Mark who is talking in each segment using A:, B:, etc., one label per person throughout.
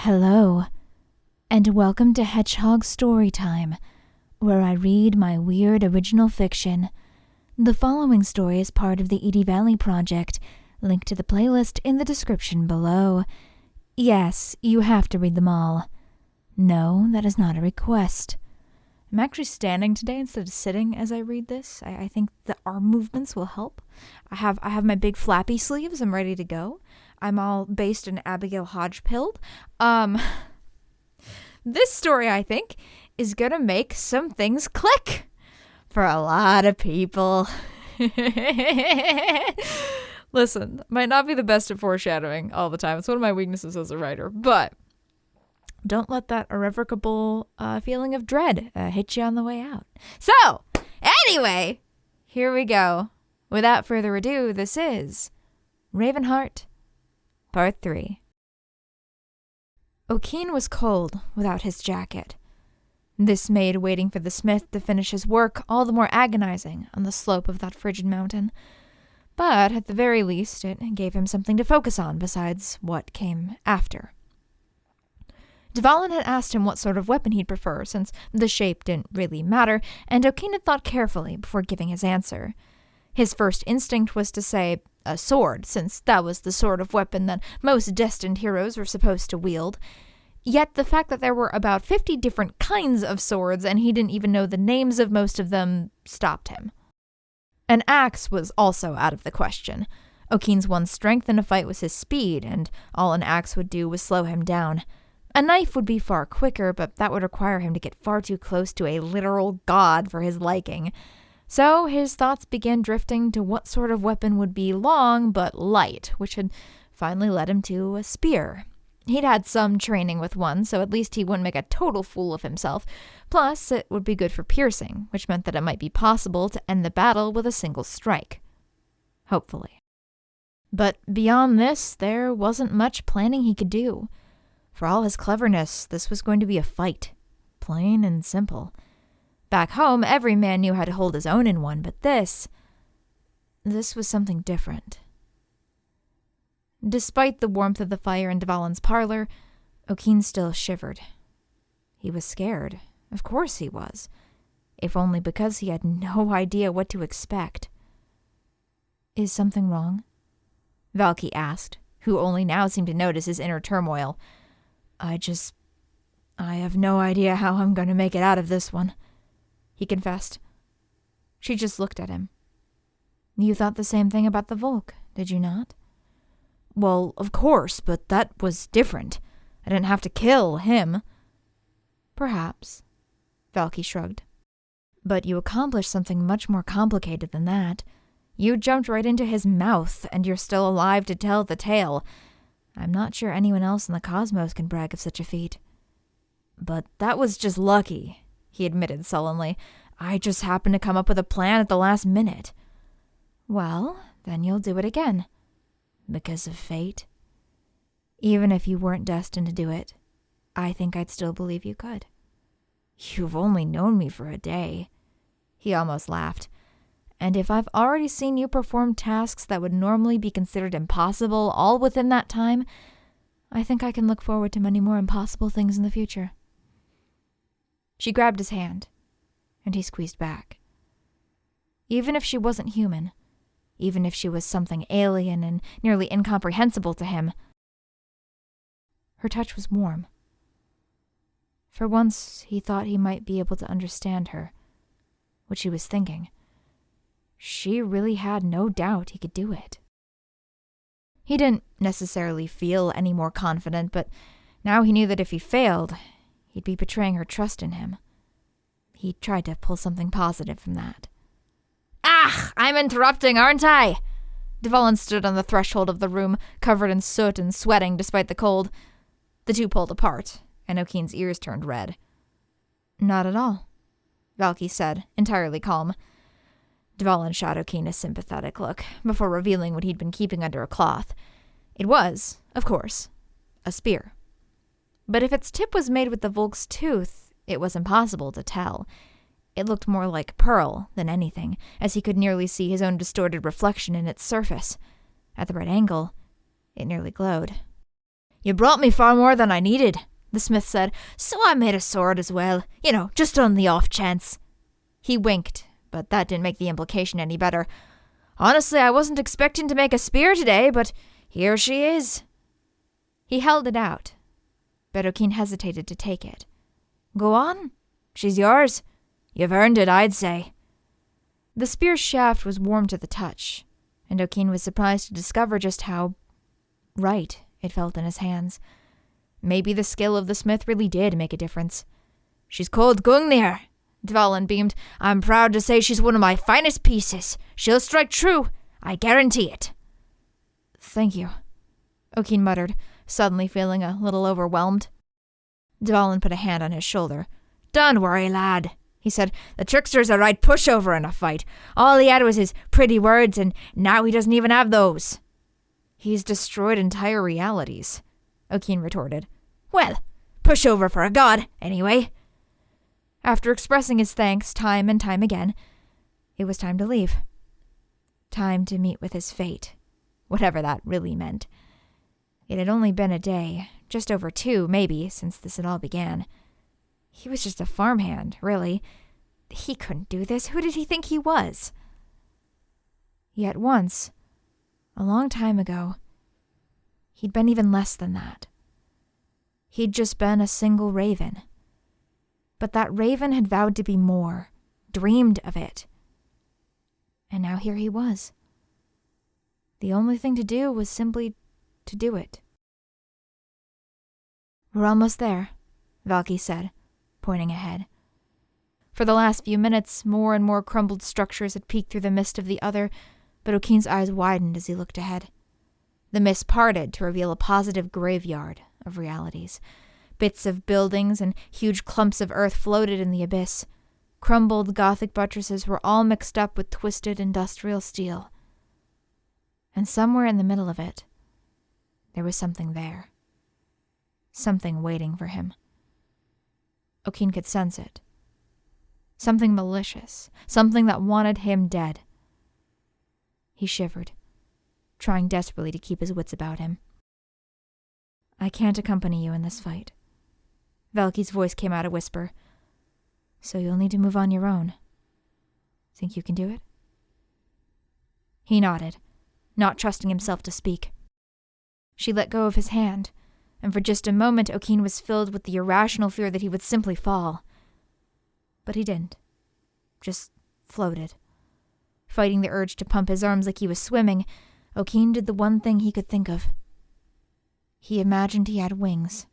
A: Hello, and welcome to Hedgehog Storytime, where I read my weird original fiction. The following story is part of the Edie Valley Project. Link to the playlist in the description below. Yes, you have to read them all. No, that is not a request. I'm actually standing today instead of sitting as I read this. I think the arm movements will help. I have my big flappy sleeves. I'm ready to go. I'm all based in Abigail Hodgepilled. This story, I think, is gonna make some things click for a lot of people. Listen, might not be the best at foreshadowing all the time. It's one of my weaknesses as a writer, but don't let that irrevocable feeling of dread hit you on the way out. So, anyway, here we go. Without further ado, this is Ravenheart, Part 3. O'Keen was cold without his jacket. This made waiting for the smith to finish his work all the more agonizing on the slope of that frigid mountain. But at the very least, it gave him something to focus on besides what came after. Dvalin had asked him what sort of weapon he'd prefer, since the shape didn't really matter, and O'Keen had thought carefully before giving his answer. His first instinct was to say a sword, since that was the sort of weapon that most destined heroes were supposed to wield. Yet the fact that there were about 50 different kinds of swords and he didn't even know the names of most of them stopped him. An axe was also out of the question. O'Keen's one strength in a fight was his speed, and all an axe would do was slow him down. A knife would be far quicker, but that would require him to get far too close to a literal god for his liking. So his thoughts began drifting to what sort of weapon would be long but light, which had finally led him to a spear. He'd had some training with one, so at least he wouldn't make a total fool of himself. Plus, it would be good for piercing, which meant that it might be possible to end the battle with a single strike. Hopefully. But beyond this, there wasn't much planning he could do. For all his cleverness, this was going to be a fight. Plain and simple. Back home, every man knew how to hold his own in one, but this was something different. Despite the warmth of the fire in Dvalin's parlor, O'Keen still shivered. He was scared. Of course he was. If only because he had no idea what to expect. Is something wrong? Valky asked, who only now seemed to notice his inner turmoil. I have no idea how I'm going to make it out of this one, he confessed. She just looked at him. You thought the same thing about the Volk, did you not? Well, of course, but that was different. I didn't have to kill him. Perhaps, Valky shrugged. But you accomplished something much more complicated than that. You jumped right into his mouth, and you're still alive to tell the tale. I'm not sure anyone else in the cosmos can brag of such a feat. But that was just lucky, he admitted sullenly. I just happened to come up with a plan at the last minute. Well, then you'll do it again. Because of fate. Even if you weren't destined to do it, I think I'd still believe you could. You've only known me for a day. He almost laughed. And if I've already seen you perform tasks that would normally be considered impossible all within that time, I think I can look forward to many more impossible things in the future. She grabbed his hand, and he squeezed back. Even if she wasn't human, even if she was something alien and nearly incomprehensible to him, her touch was warm. For once, he thought he might be able to understand her, what she was thinking. She really had no doubt he could do it. He didn't necessarily feel any more confident, but now he knew that if he failed, he'd be betraying her trust in him. He tried to pull something positive from that. Ah, I'm interrupting, aren't I? Dvalin stood on the threshold of the room, covered in soot and sweating despite the cold. The two pulled apart, and O'Keen's ears turned red. Not at all, Valky said, entirely calm. Dvalin shot O'Keen a sympathetic look, before revealing what he'd been keeping under a cloth. It was, of course, a spear. But if its tip was made with the Volk's tooth, it was impossible to tell. It looked more like pearl than anything, as he could nearly see his own distorted reflection in its surface. At the right angle, it nearly glowed.
B: You brought me far more than I needed, the smith said, so I made a sword as well, just on the off chance. He winked, but that didn't make the implication any better. Honestly, I wasn't expecting to make a spear today, but here she is. He held it out, but O'Keen hesitated to take it. Go on. She's yours. You've earned it, I'd say. The spear's shaft was warm to the touch, and O'Keen was surprised to discover just how right it felt in his hands. Maybe the skill of the smith really did make a difference. She's cold Gungnir, Dvalin beamed. I'm proud to say she's one of my finest pieces. She'll strike true. I guarantee it. Thank you, O'Keen muttered, suddenly feeling a little overwhelmed. Dvalin put a hand on his shoulder. Don't worry, lad, he said. The trickster's a right pushover in a fight. All he had was his pretty words, and now he doesn't even have those. He's destroyed entire realities, O'Keen retorted. Well, pushover for a god, anyway. After expressing his thanks time and time again, it was time to leave. Time to meet with his fate, whatever that really meant. It had only been a day, just over 2, maybe, since this had all began. He was just a farmhand, really. He couldn't do this. Who did he think he was? Yet once, a long time ago, he'd been even less than that. He'd just been a single raven. But that raven had vowed to be more, dreamed of it. And now here he was. The only thing to do was simply to do it. We're almost there, Valky said, pointing ahead. For the last few minutes, more and more crumbled structures had peeked through the mist of the other, but O'Keen's eyes widened as he looked ahead. The mist parted to reveal a positive graveyard of realities. Bits of buildings and huge clumps of earth floated in the abyss. Crumbled Gothic buttresses were all mixed up with twisted industrial steel. And somewhere in the middle of it, there was something there. Something waiting for him. O'Keen could sense it. Something malicious. Something that wanted him dead. He shivered, trying desperately to keep his wits about him. I can't accompany you in this fight. Valky's voice came out a whisper. So you'll need to move on your own. Think you can do it? He nodded, not trusting himself to speak. She let go of his hand, and for just a moment O'Keen was filled with the irrational fear that he would simply fall. But he didn't. Just floated. Fighting the urge to pump his arms like he was swimming, O'Keen did the one thing he could think of. He imagined he had wings.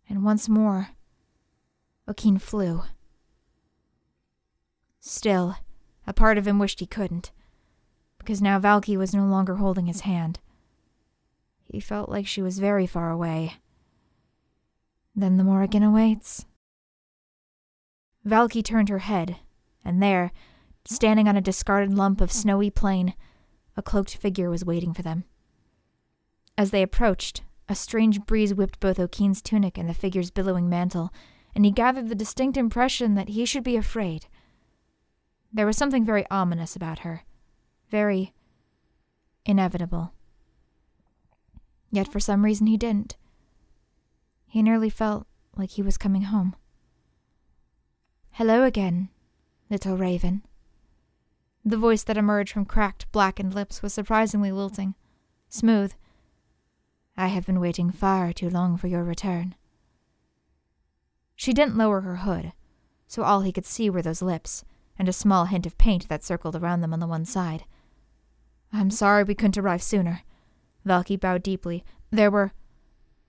B: And once more, O'Keen flew. Still, a part of him wished he couldn't, because now Valky was no longer holding his hand. He felt like she was very far away. Then the Morrigan awaits. Valky turned her head, and there, standing on a discarded lump of snowy plain, a cloaked figure was waiting for them. As they approached, a strange breeze whipped both O'Keen's tunic and the figure's billowing mantle, and he gathered the distinct impression that he should be afraid. There was something very ominous about her, very inevitable. Yet for some reason he didn't. He nearly felt like he was coming home. Hello again, little raven. The voice that emerged from cracked, blackened lips was surprisingly lilting, smooth. I have been waiting far too long for your return. She didn't lower her hood, so all he could see were those lips, and a small hint of paint that circled around them on the one side. I'm sorry we couldn't arrive sooner. Valky bowed deeply. There were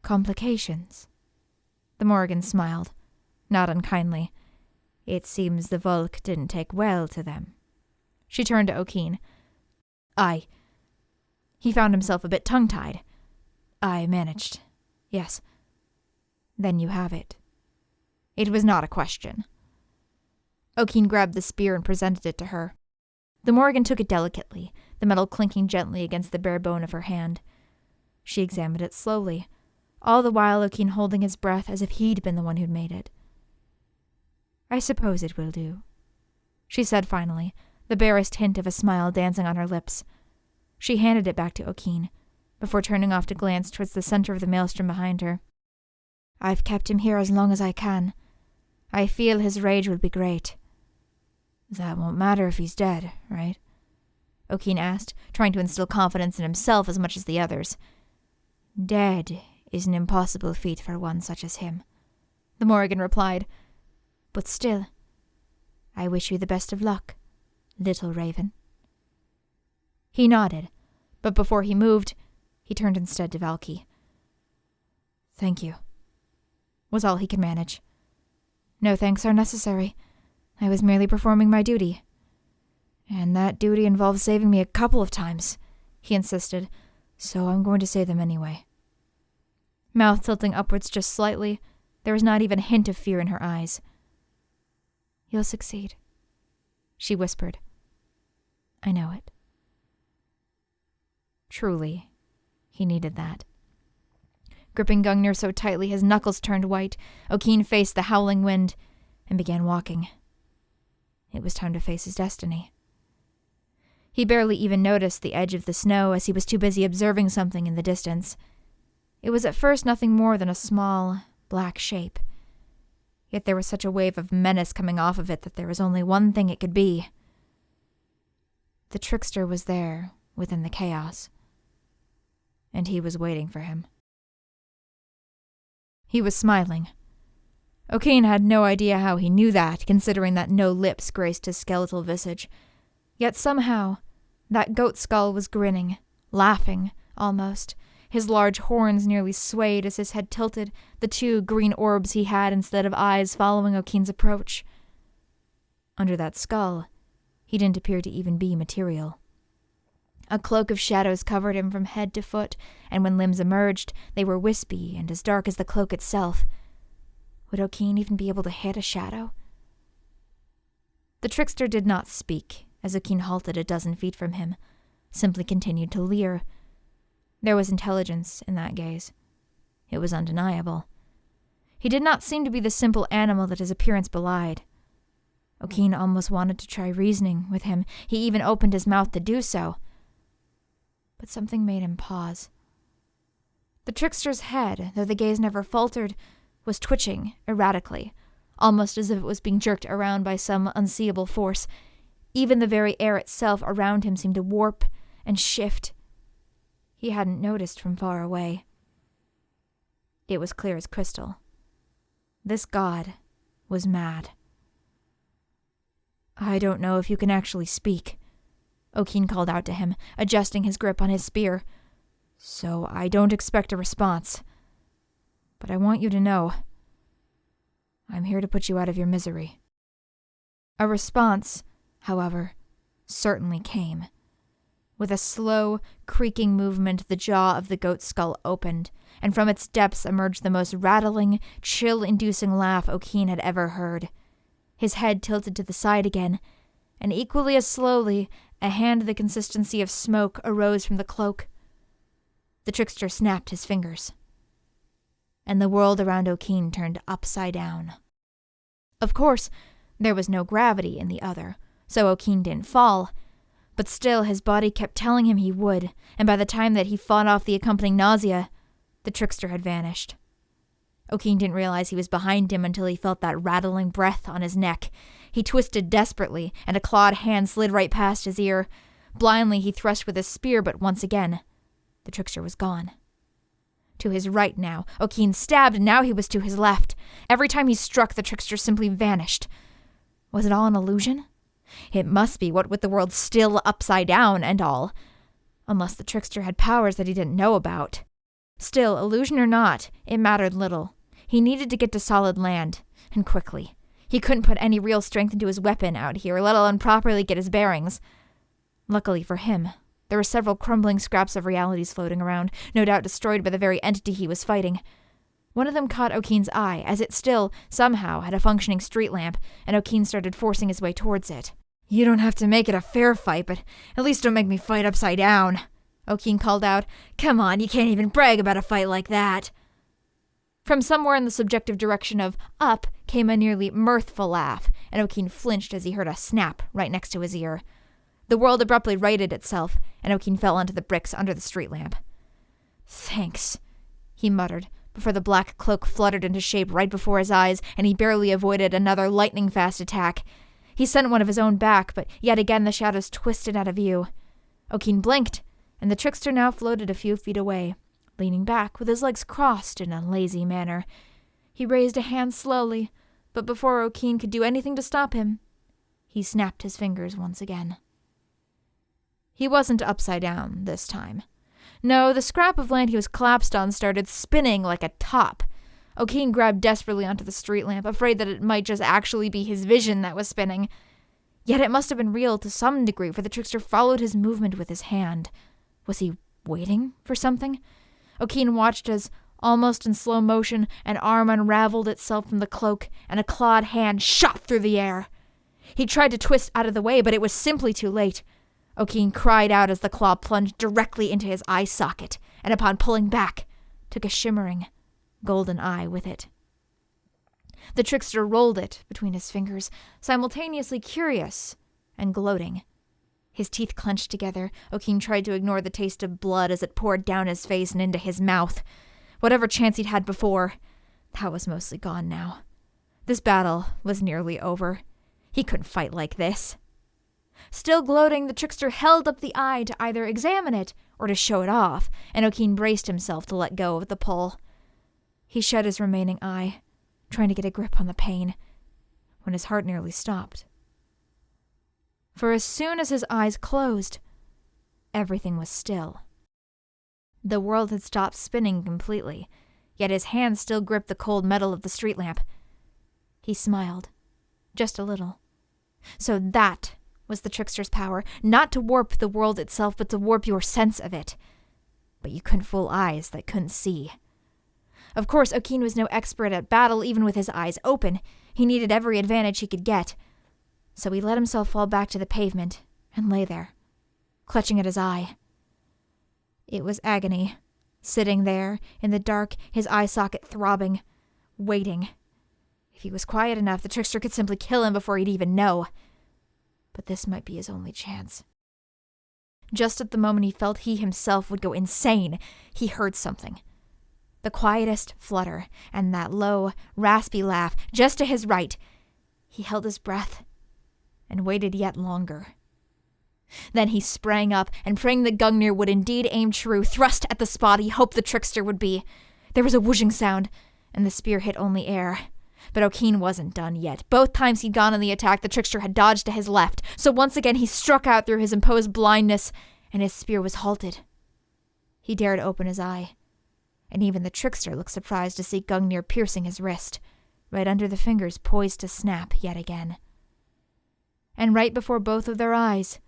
B: complications. The Morrigan smiled, not unkindly. It seems the Volk didn't take well to them. She turned to O'Keen. He found himself a bit tongue-tied. I managed. Yes. Then you have it. It was not a question. O'Keen grabbed the spear and presented it to her. The Morrigan took it delicately, the metal clinking gently against the bare bone of her hand. She examined it slowly, all the while O'Keen holding his breath as if he'd been the one who'd made it. I suppose it will do, she said finally, the barest hint of a smile dancing on her lips. She handed it back to O'Keen,
A: before turning off to glance towards the center of the maelstrom behind her. I've kept him here as long as I can. I feel his rage will be great. That won't matter if he's dead, right? O'Keen asked, trying to instill confidence in himself as much as the others. Dead is an impossible feat for one such as him, the Morrigan replied. But still, I wish you the best of luck, little raven. He nodded, but before he moved, he turned instead to Valky. Thank you, was all he could manage. No thanks are necessary. I was merely performing my duty. And that duty involves saving me a couple of times, he insisted, so I'm going to say them anyway. Mouth tilting upwards just slightly, there was not even a hint of fear in her eyes. You'll succeed, she whispered. I know it. Truly, he needed that. Gripping Gungnir so tightly his knuckles turned white, O'Keen faced the howling wind and began walking. It was time to face his destiny. He barely even noticed the edge of the snow as he was too busy observing something in the distance. It was at first nothing more than a small, black shape. Yet there was such a wave of menace coming off of it that there was only one thing it could be. The trickster was there, within the chaos. And he was waiting for him. He was smiling. O'Keen had no idea how he knew that, considering that no lips graced his skeletal visage. Yet somehow, that goat skull was grinning, laughing, almost. His large horns nearly swayed as his head tilted, the two green orbs he had instead of eyes following O'Keen's approach. Under that skull, he didn't appear to even be material. A cloak of shadows covered him from head to foot, and when limbs emerged, they were wispy and as dark as the cloak itself. Would O'Keen even be able to hit a shadow? The trickster did not speak, as O'Keen halted a dozen feet from him, simply continued to leer. There was intelligence in that gaze. It was undeniable. He did not seem to be the simple animal that his appearance belied. O'Keen almost wanted to try reasoning with him. He even opened his mouth to do so. But something made him pause. The trickster's head, though the gaze never faltered, was twitching erratically, almost as if it was being jerked around by some unseeable force. Even the very air itself around him seemed to warp and shift. He hadn't noticed from far away. It was clear as crystal. This god was mad. I don't know if you can actually speak, O'Keen called out to him, adjusting his grip on his spear. So I don't expect a response. But I want you to know, I'm here to put you out of your misery. A response, however, certainly came. With a slow, creaking movement, the jaw of the goat skull opened, and from its depths emerged the most rattling, chill-inducing laugh O'Keen had ever heard. His head tilted to the side again, and equally as slowly, a hand the consistency of smoke arose from the cloak. The trickster snapped his fingers, and the world around O'Keen turned upside down. Of course, there was no gravity in the other, so O'Keen didn't fall, but still his body kept telling him he would, and by the time that he fought off the accompanying nausea, the trickster had vanished. O'Keen didn't realize he was behind him until he felt that rattling breath on his neck. He twisted desperately, and a clawed hand slid right past his ear. Blindly he thrust with his spear, but once again, the trickster was gone. To his right now, O'Keen stabbed, and now he was to his left. Every time he struck, the trickster simply vanished. Was it all an illusion? It must be, what with the world still upside down and all. Unless the trickster had powers that he didn't know about. Still, illusion or not, it mattered little. He needed to get to solid land, and quickly. He couldn't put any real strength into his weapon out here, let alone properly get his bearings. Luckily for him, there were several crumbling scraps of realities floating around, no doubt destroyed by the very entity he was fighting. One of them caught O'Keen's eye, as it still, somehow, had a functioning street lamp, and O'Keen started forcing his way towards it. You don't have to make it a fair fight, but at least don't make me fight upside down, O'Keen called out. Come on, you can't even brag about a fight like that. From somewhere in the subjective direction of up came a nearly mirthful laugh, and O'Keen flinched as he heard a snap right next to his ear. The world abruptly righted itself, and O'Keen fell onto the bricks under the street lamp.
B: "Thanks," he muttered, before the black cloak fluttered into shape right before his eyes, and he barely avoided another lightning-fast attack. He sent one of his own back, but yet again the shadows twisted out of view. Okeen blinked, and the trickster now floated a few feet away, leaning back with his legs crossed in a lazy manner. He raised a hand slowly, but before Okeen could do anything to stop him, he snapped his fingers once again. He wasn't upside down this time. No, the scrap of land he was collapsed on started spinning like a top. Okeen grabbed desperately onto the street lamp, afraid that it might just actually be his vision that was spinning. Yet it must have been real to some degree, for the trickster followed his movement with his hand. Was he waiting for something? Okeen watched as, almost in slow motion, an arm unraveled itself from the cloak, and a clawed hand shot through the air. He tried to twist out of the way, but it was simply too late. Okeen cried out as the claw plunged directly into his eye socket, and upon pulling back, took a shimmering, golden eye with it. The trickster rolled it between his fingers, simultaneously curious and gloating. His teeth clenched together. Okeen tried to ignore the taste of blood as it poured down his face and into his mouth. Whatever chance he'd had before, that was mostly gone now. This battle was nearly over. He couldn't fight like this. Still gloating, the trickster held up the eye to either examine it or to show it off, and Okeen braced himself to let go of the pull. He shut his remaining eye, trying to get a grip on the pain, when his heart nearly stopped. For as soon as his eyes closed, everything was still. The world had stopped spinning completely, yet his hand still gripped the cold metal of the street lamp. He smiled, just a little. So that was the trickster's power, not to warp the world itself, but to warp your sense of it. But you couldn't fool eyes that couldn't see. Of course, Okeen was no expert at battle, even with his eyes open. He needed every advantage he could get. So he let himself fall back to the pavement and lay there, clutching at his eye. It was agony, sitting there in the dark, his eye socket throbbing, waiting. If he was quiet enough, the trickster could simply kill him before he'd even know. But this might be his only chance. Just at the moment he felt he himself would go insane, he heard something. The quietest flutter, and that low, raspy laugh just to his right. He held his breath and waited yet longer. Then he sprang up, and praying the Gungnir would indeed aim true, thrust at the spot he hoped the trickster would be. There was a whooshing sound, and the spear hit only air. But Okeen wasn't done yet. Both times he'd gone on the attack, the trickster had dodged to his left, so once again he struck out through his imposed blindness, and his spear was halted. He dared open his eye, and even the trickster looked surprised to see Gungnir piercing his wrist, right under the fingers poised to snap yet again. And right before both of their eyes,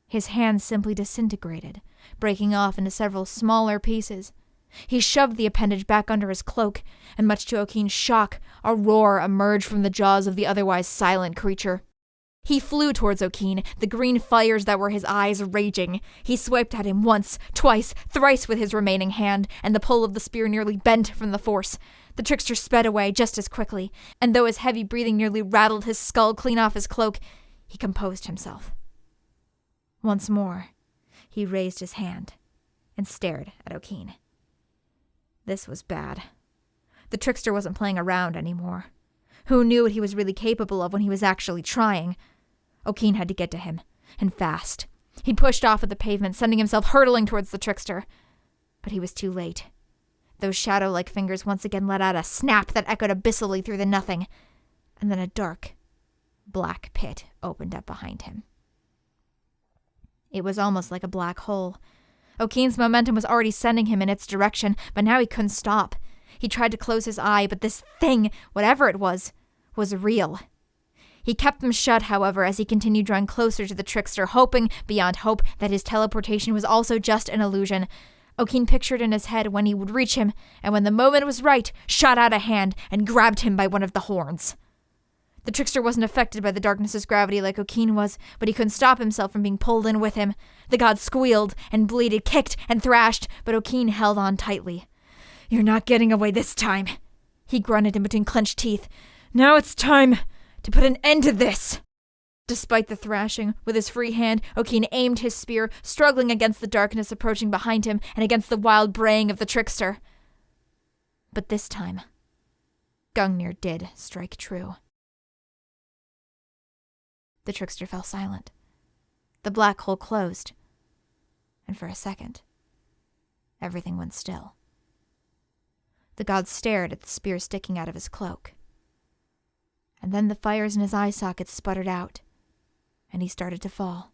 B: his hand simply disintegrated, breaking off into several smaller pieces. He shoved the appendage back under his cloak, and much to Okeen's shock, a roar emerged from the jaws of the otherwise silent creature. He flew towards Okeen, the green fires that were his eyes raging. He swiped at him once, twice, thrice with his remaining hand, and the pull of the spear nearly bent from the force. The trickster sped away just as quickly, and though his heavy breathing nearly rattled his skull clean off his cloak, he composed himself. Once more, he raised his hand and stared at Okeen. This was bad. The trickster wasn't playing around anymore. Who knew what he was really capable of when he was actually trying? Okeen had to get to him, and fast. He pushed off at the pavement, sending himself hurtling towards the trickster. But he was too late. Those shadow-like fingers once again let out a snap that echoed abyssally through the nothing, and then a dark, black pit opened up behind him. It was almost like a black hole. Okeen's momentum was already sending him in its direction, but now he couldn't stop. He tried to close his eye, but this thing, whatever it was real. He kept them shut, however, as he continued drawing closer to the trickster, hoping beyond hope that his teleportation was also just an illusion. Okeen pictured in his head when he would reach him, and when the moment was right, shot out a hand and grabbed him by one of the horns. The trickster wasn't affected by the darkness's gravity like Okeen was, but he couldn't stop himself from being pulled in with him. The god squealed and bleated, kicked and thrashed, but Okeen held on tightly. "You're not getting away this time," he grunted in between clenched teeth. "Now it's time to put an end to this." Despite the thrashing, with his free hand, O'Keen aimed his spear, struggling against the darkness approaching behind him and against the wild braying of the trickster. But this time, Gungnir did strike true. The trickster fell silent. The black hole closed, and for a second, everything went still. The god stared at the spear sticking out of his cloak. And then the fires in his eye sockets sputtered out, and he started to fall,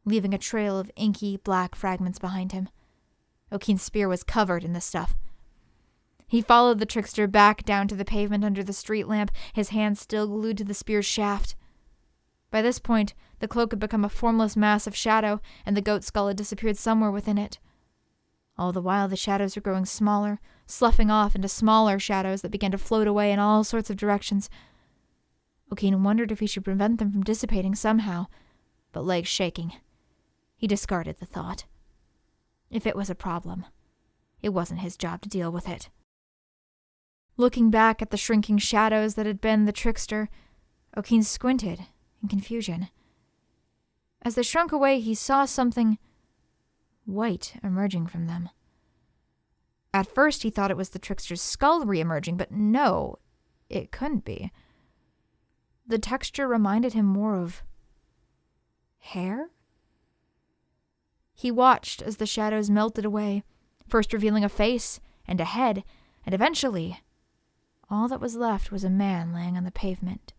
B: leaving a trail of inky black fragments behind him. O'Keen's spear was covered in the stuff. He followed the trickster back down to the pavement under the street lamp, his hand still glued to the spear's shaft. By this point, the cloak had become a formless mass of shadow, and the goat skull had disappeared somewhere within it. All the while, the shadows were growing smaller, sloughing off into smaller shadows that began to float away in all sorts of directions. O'Keen wondered if he should prevent them from dissipating somehow, but legs shaking, he discarded the thought. If it was a problem, it wasn't his job to deal with it. Looking back at the shrinking shadows that had been the trickster, O'Keen squinted in confusion. As they shrunk away, he saw something white emerging from them. At first, he thought it was the trickster's skull re-emerging, but no, it couldn't be. The texture reminded him more of hair? He watched as the shadows melted away, first revealing a face and a head, and eventually, all that was left was a man laying on the pavement,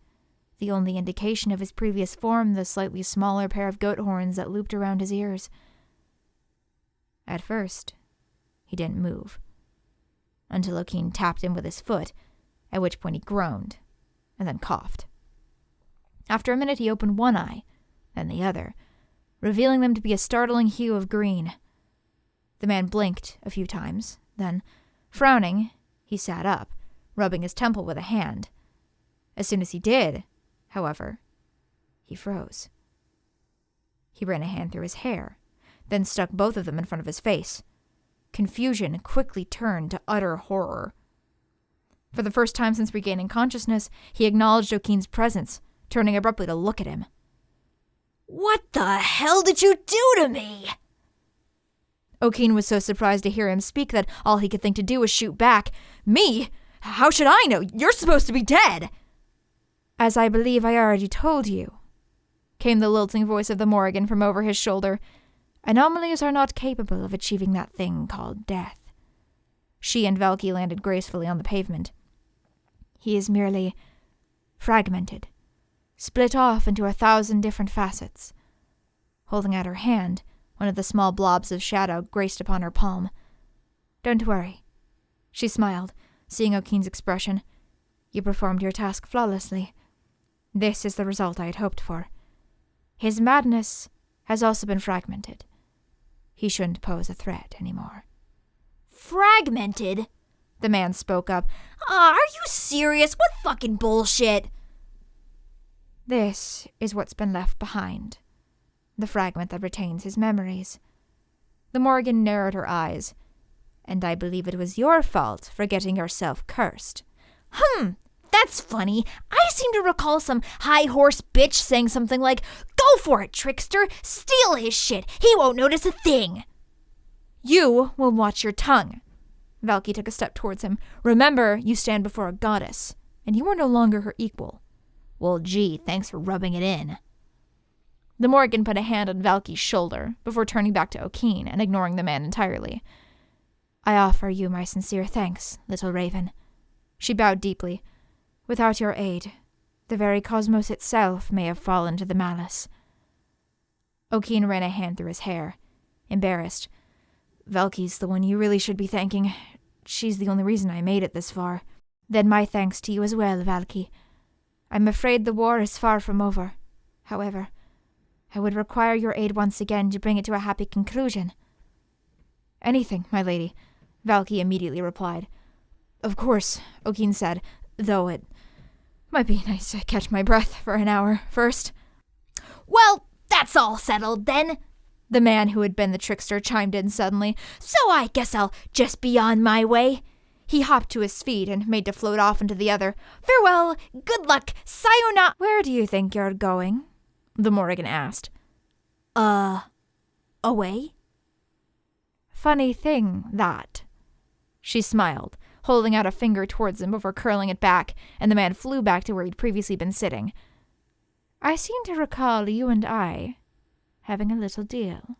B: the only indication of his previous form the slightly smaller pair of goat horns that looped around his ears. At first, he didn't move, until O'Keen tapped him with his foot, at which point he groaned, and then coughed. After a minute, he opened one eye, then the other, revealing them to be a startling hue of green. The man blinked a few times, then, frowning, he sat up, rubbing his temple with a hand. As soon as he did, however, he froze. He ran a hand through his hair, then stuck both of them in front of his face. Confusion quickly turned to utter horror. For the first time since regaining consciousness, he acknowledged O'Keen's presence, turning abruptly to look at him.
C: "What the hell did you do to me?"
B: O'Keen was so surprised to hear him speak that all he could think to do was shoot back. "Me? How should I know? You're supposed to be dead!" "As I believe I already told you," came the lilting voice of the Morrigan from over his shoulder. "Anomalies are not capable of achieving that thing called death." She and Valky landed gracefully on the pavement. "He is merely fragmented, split off into 1,000 different facets." Holding out her hand, one of the small blobs of shadow graced upon her palm. "Don't worry," she smiled, seeing O'Keen's expression. "You performed your task flawlessly. This is the result I had hoped for. His madness has also been fragmented. He shouldn't pose a threat anymore."
C: "Fragmented?" The man spoke up. Are you serious? What fucking bullshit?"
A: "This is what's been left behind. The fragment that retains his memories." The Morrigan narrowed her eyes. "And I believe it was your fault for getting yourself cursed."
C: That's funny. I seem to recall some high horse bitch saying something like, "Go for it, trickster. Steal his shit. He won't notice a thing."
A: "You will watch your tongue." Valky took a step towards him. "Remember, you stand before a goddess, and you are no longer her equal."
C: "Well, gee, thanks for rubbing it in."
B: The Morrigan put a hand on Valky's shoulder before turning back to O'Keen and ignoring the man entirely.
A: "I offer you my sincere thanks, little raven." She bowed deeply. "Without your aid, the very cosmos itself may have fallen to the malice." O'Keen ran a hand through his hair, embarrassed. "Valky's the one you really should be thanking. She's the only reason I made it this far." "Then my thanks to you as well, Valky. I'm afraid the war is far from over. However, I would require your aid once again to bring it to a happy conclusion." "Anything, my lady," Valky immediately replied. "Of course," O'Keen said, "though it might be nice to catch my breath for an hour first."
C: "Well, that's all settled then,"
B: the man who had been the trickster chimed in suddenly.
C: "So I guess I'll just be on my way.
B: He hopped to his feet and made to float off into the other. Farewell, good luck, sayonara.
A: Where do you think you're going? The Morrigan asked.
B: Away?
A: Funny thing, that. She smiled, holding out a finger towards him before curling it back, and the man flew back to where he'd previously been sitting. I seem to recall you and I having a little deal.